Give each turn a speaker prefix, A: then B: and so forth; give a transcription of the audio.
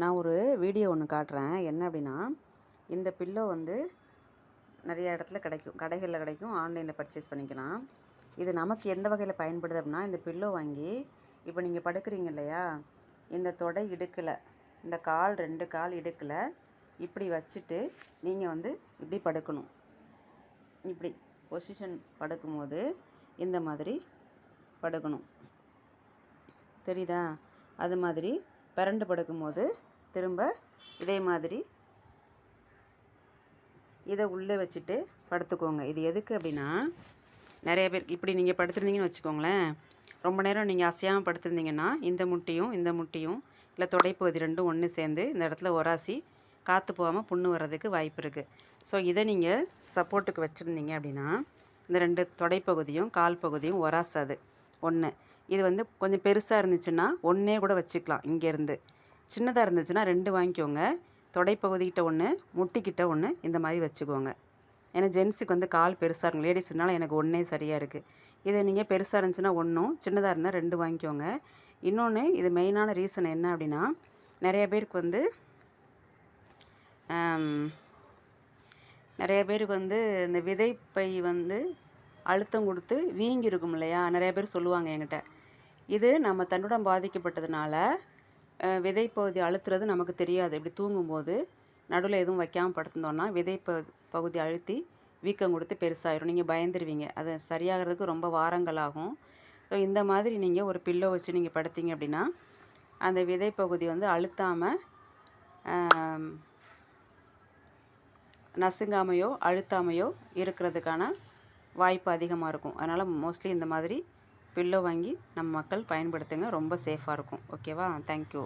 A: நான் ஒரு வீடியோ ஒன்று காட்டுறேன். என்ன அப்படின்னா, இந்த பில்லோ வந்து நிறைய இடத்துல கிடைக்கும். கடைகளில் கிடைக்கும். ஆன்லைனில் பர்ச்சேஸ் பண்ணிக்கலாம். இது நமக்கு எந்த வகையில் பயன்படுது அப்படின்னா, இந்த பில்லோ வாங்கி இப்போ நீங்கள் படுக்கிறீங்க இல்லையா, இந்த தொடை இடுக்கில், இந்த கால் 2 கால் இடுக்கில் இப்படி வச்சுட்டு நீங்கள் வந்து இப்படி படுக்கணும். இப்படி பொசிஷன் படுக்கும்போது இந்த மாதிரி படுக்கணும். தெரியுதா? அது மாதிரி பிரண்டு படுக்கும்போது திரும்ப இதே மாதிரி இதை உள்ளே வச்சுட்டு படுத்துக்கோங்க. இது எதுக்கு அப்படின்னா, நிறைய பேர் இப்படி நீங்கள் படுத்துருந்தீங்கன்னு வச்சுக்கோங்களேன், ரொம்ப நேரம் நீங்கள் அசையாமல் படுத்துருந்தீங்கன்னா இந்த முட்டியும் இல்லை தொடைப்பகுதி ரெண்டும் ஒன்று சேர்ந்து இந்த இடத்துல உராசி காற்று போகாமல் புண்ணு வர்றதுக்கு வாய்ப்பு இருக்குது. ஸோ இதை நீங்கள் சப்போர்ட்டுக்கு வச்சுருந்தீங்க அப்படின்னா இந்த 2 தொடைப்பகுதியும் கால் பகுதியும் உராசாது. ஒன்று இது வந்து கொஞ்சம் பெருசாக இருந்துச்சுன்னா ஒன்றே கூட வச்சுக்கலாம். இங்கேருந்து சின்னதாக இருந்துச்சுன்னா 2 வாங்கிக்கோங்க. தொடைப்பகுதிக்கிட்ட ஒன்று, முட்டிக்கிட்ட ஒன்று, இந்த மாதிரி வச்சுக்கோங்க. ஏன்னா ஜென்ஸுக்கு வந்து கால் பெருசாக இருக்கும். லேடிஸ்னால எனக்கு ஒன்றே சரியாக இருக்குது. இது நீங்கள் பெருசாக இருந்துச்சுன்னா 1ம், சின்னதாக இருந்தால் 2 வாங்கிக்கோங்க. இன்னொன்று, இது மெயினான ரீசன் என்ன அப்படின்னா, நிறைய பேருக்கு வந்து இந்த விதைப்பை வந்து அழுத்தம் கொடுத்து வீங்கி இருக்கும் இல்லையா, நிறைய பேர் சொல்லுவாங்க என்கிட்ட. இது நம்ம தன்னுடன் பாதிக்கப்பட்டதுனால விதைப்பகுதி அழுத்துறது நமக்கு தெரியாது. இப்படி தூங்கும்போது நடுவில் எதுவும் வைக்காமல் படுத்துருந்தோன்னா பகுதி அழுத்தி வீக்கம் கொடுத்து பெருசாயிரும். நீங்கள் பயந்துருவீங்க. அது சரியாகிறதுக்கு ரொம்ப வாரங்கள் ஆகும். ஸோ இந்த மாதிரி நீங்கள் ஒரு பில்லோ வச்சு நீங்கள் படுத்தீங்க அப்படின்னா அந்த விதைப்பகுதி வந்து அழுத்தாமல் நசுங்காமையோ அழுத்தாமையோ இருக்கிறதுக்கான வாய்ப்பு அதிகமாக இருக்கும். அதனால் மோஸ்ட்லி இந்த மாதிரி பில்லோ வாங்கி நம்ம மக்கள் பயன்படுத்துங்க. ரொம்ப சேஃபாக இருக்கும். ஓகேவா? தேங்க்யூ.